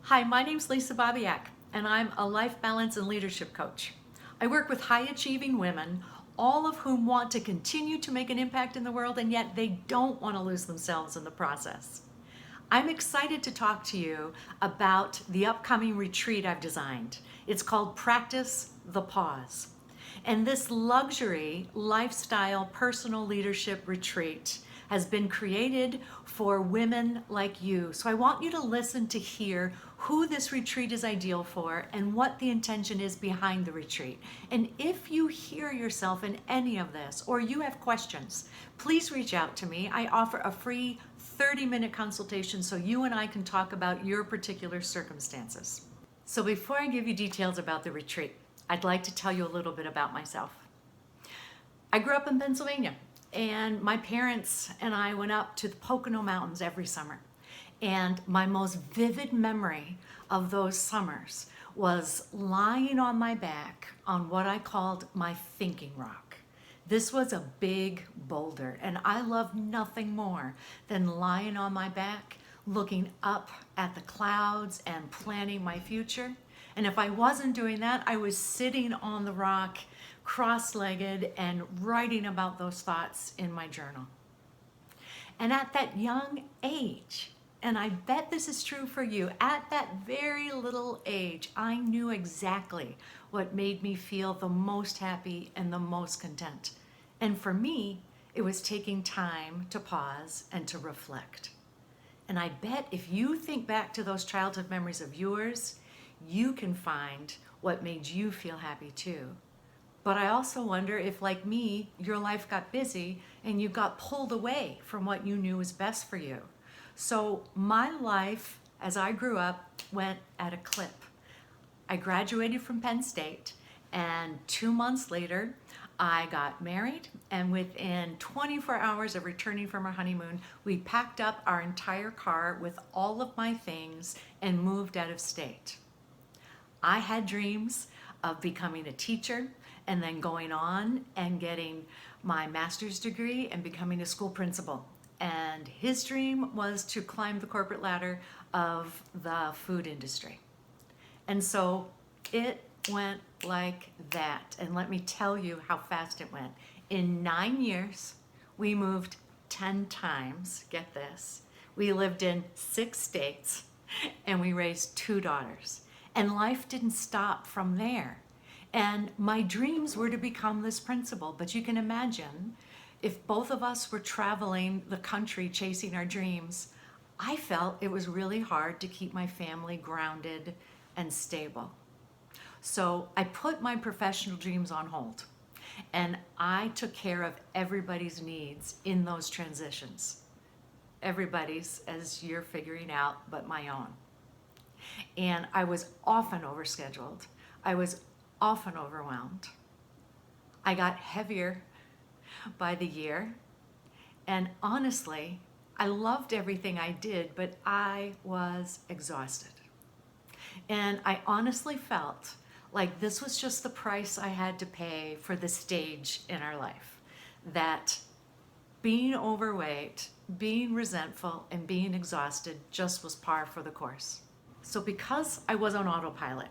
Hi, my name's Lisa Babiak, and I'm a life balance and leadership coach. I work with high-achieving women, all of whom want to continue to make an impact in the world, and yet they don't want to lose themselves in the process. I'm excited to talk to you about the upcoming retreat I've designed. It's called Practice the Pause. And this luxury lifestyle personal leadership retreat has been created for women like you. So I want you to listen to hear who this retreat is ideal for and what the intention is behind the retreat. And if you hear yourself in any of this or you have questions, please reach out to me. I offer a free 30-minute consultation so you and I can talk about your particular circumstances. So before I give you details about the retreat, I'd like to tell you a little bit about myself. I grew up in Pennsylvania, and my parents and I went up to the Pocono Mountains every summer. And my most vivid memory of those summers was lying on my back on what I called my thinking rock. This was a big boulder, and I loved nothing more than lying on my back, looking up at the clouds and planning my future. And if I wasn't doing that, I was sitting on the rock, cross-legged, and writing about those thoughts in my journal. And at that young age, and I bet this is true for you, at that very little age, I knew exactly what made me feel the most happy and the most content. And for me, it was taking time to pause and to reflect. And I bet if you think back to those childhood memories of yours, you can find what made you feel happy too. But I also wonder if, like me, your life got busy and you got pulled away from what you knew was best for you. So my life, as I grew up, went at a clip. I graduated from Penn State, and 2 months later, I got married, and within 24 hours of returning from our honeymoon, we packed up our entire car with all of my things and moved out of state. I had dreams of becoming a teacher and then going on and getting my master's degree and becoming a school principal. And his dream was to climb the corporate ladder of the food industry. And so it went like that. And let me tell you how fast it went. In 9 years, we moved 10 times. Get this. We lived in 6 states and we raised 2 daughters. And life didn't stop from there. And my dreams were to become this principal. But you can imagine, if both of us were traveling the country chasing our dreams, I felt it was really hard to keep my family grounded and stable. So I put my professional dreams on hold, and I took care of everybody's needs in those transitions. Everybody's, as you're figuring out, but my own. And I was often overscheduled. I was often overwhelmed. I got heavier by the year. And honestly, I loved everything I did, but I was exhausted. And I honestly felt like this was just the price I had to pay for the stage in our life. That being overweight, being resentful, and being exhausted just was par for the course. So because I was on autopilot,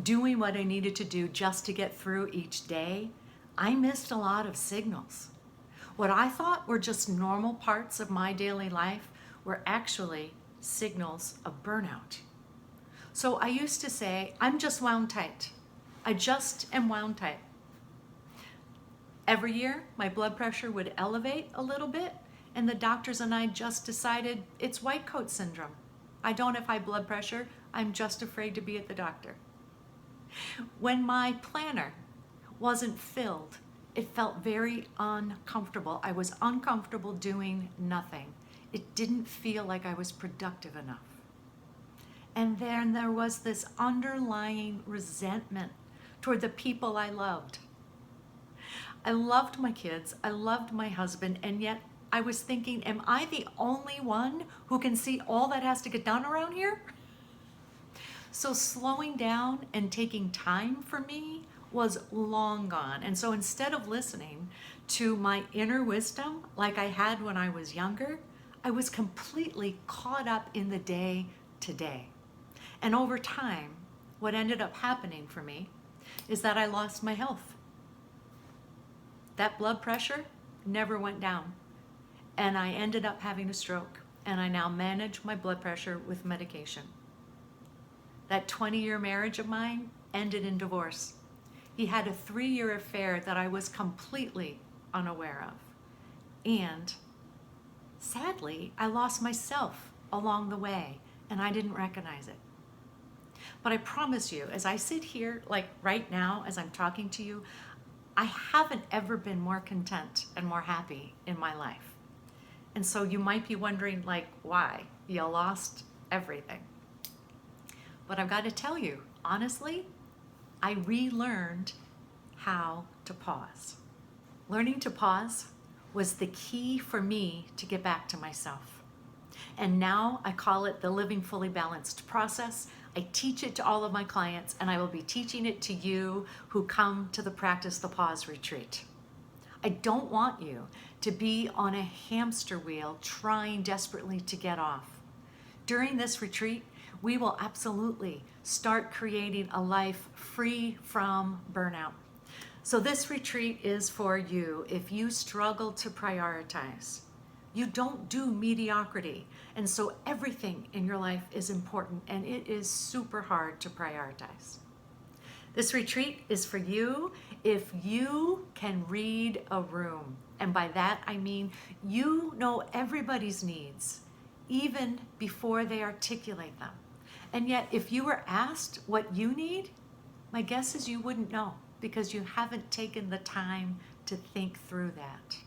doing what I needed to do just to get through each day, I missed a lot of signals. What I thought were just normal parts of my daily life were actually signals of burnout. So I used to say, I'm just wound tight. I just am wound tight. Every year, my blood pressure would elevate a little bit, and the doctors and I just decided it's white coat syndrome. I don't have high blood pressure. I'm just afraid to be at the doctor. When my planner wasn't filled, it felt very uncomfortable. I was uncomfortable doing nothing. It didn't feel like I was productive enough. And then there was this underlying resentment toward the people I loved. I loved my kids, I loved my husband, and yet I was thinking, am I the only one who can see all that has to get done around here? So slowing down and taking time for me was long gone. And so instead of listening to my inner wisdom like I had when I was younger, I was completely caught up in the day to day. And over time, what ended up happening for me is that I lost my health. That blood pressure never went down. And I ended up having a stroke. And I now manage my blood pressure with medication. That 20-year marriage of mine ended in divorce. He had a 3-year affair that I was completely unaware of. And sadly, I lost myself along the way, and I didn't recognize it. But I promise you, as I sit here, like right now, as I'm talking to you, I haven't ever been more content and more happy in my life. And so you might be wondering, like, why? You lost everything. But I've got to tell you, honestly, I relearned how to pause. Learning to pause was the key for me to get back to myself. And now I call it the Living Fully Balanced process. I teach it to all of my clients, and I will be teaching it to you who come to the Practice the Pause retreat. I don't want you to be on a hamster wheel trying desperately to get off. During this retreat, we will absolutely start creating a life free from burnout. So this retreat is for you if you struggle to prioritize. You don't do mediocrity, and so everything in your life is important, and it is super hard to prioritize. This retreat is for you if you can read a room. And by that, I mean you know everybody's needs, even before they articulate them. And yet, if you were asked what you need, my guess is you wouldn't know because you haven't taken the time to think through that.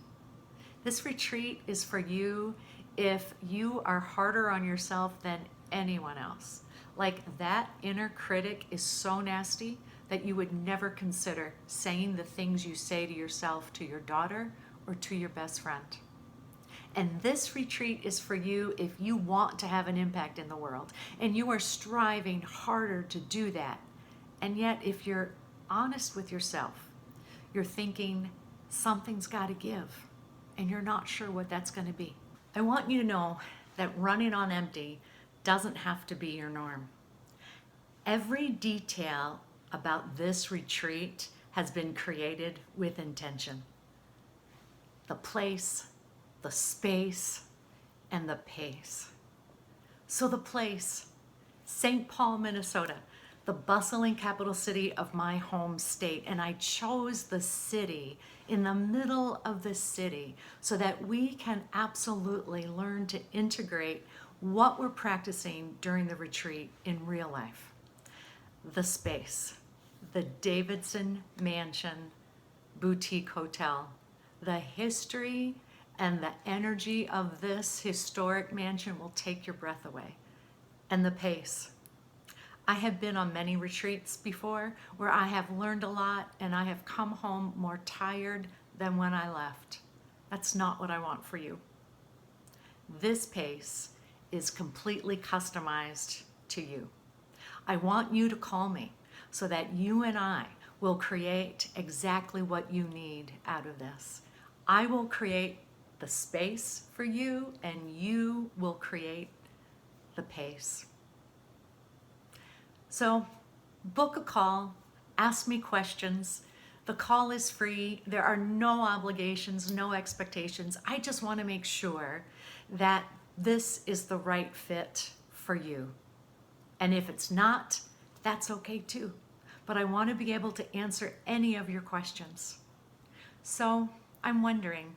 This retreat is for you if you are harder on yourself than anyone else. Like that inner critic is so nasty that you would never consider saying the things you say to yourself to your daughter or to your best friend. And this retreat is for you if you want to have an impact in the world and you are striving harder to do that. And yet, if you're honest with yourself, you're thinking something's got to give and you're not sure what that's going to be. I want you to know that running on empty doesn't have to be your norm. Every detail about this retreat has been created with intention. The place, the space, and the pace. So the place, St. Paul, Minnesota, the bustling capital city of my home state, and I chose the city in the middle of the city so that we can absolutely learn to integrate what we're practicing during the retreat in real life. The space, the Davidson Mansion Boutique Hotel, the history and the energy of this historic mansion will take your breath away. And the pace. I have been on many retreats before where I have learned a lot and I have come home more tired than when I left. That's not what I want for you. This pace is completely customized to you. I want you to call me so that you and I will create exactly what you need out of this. I will create the space for you and you will create the pace. So book a call, ask me questions. The call is free. There are no obligations, no expectations. I just want to make sure that this is the right fit for you. And if it's not, that's okay too. But I want to be able to answer any of your questions. So I'm wondering,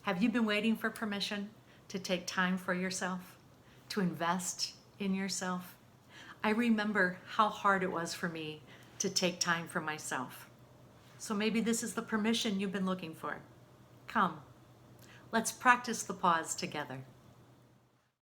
have you been waiting for permission to take time for yourself, to invest in yourself? I remember how hard it was for me to take time for myself. So maybe this is the permission you've been looking for. Come, let's practice the pause together.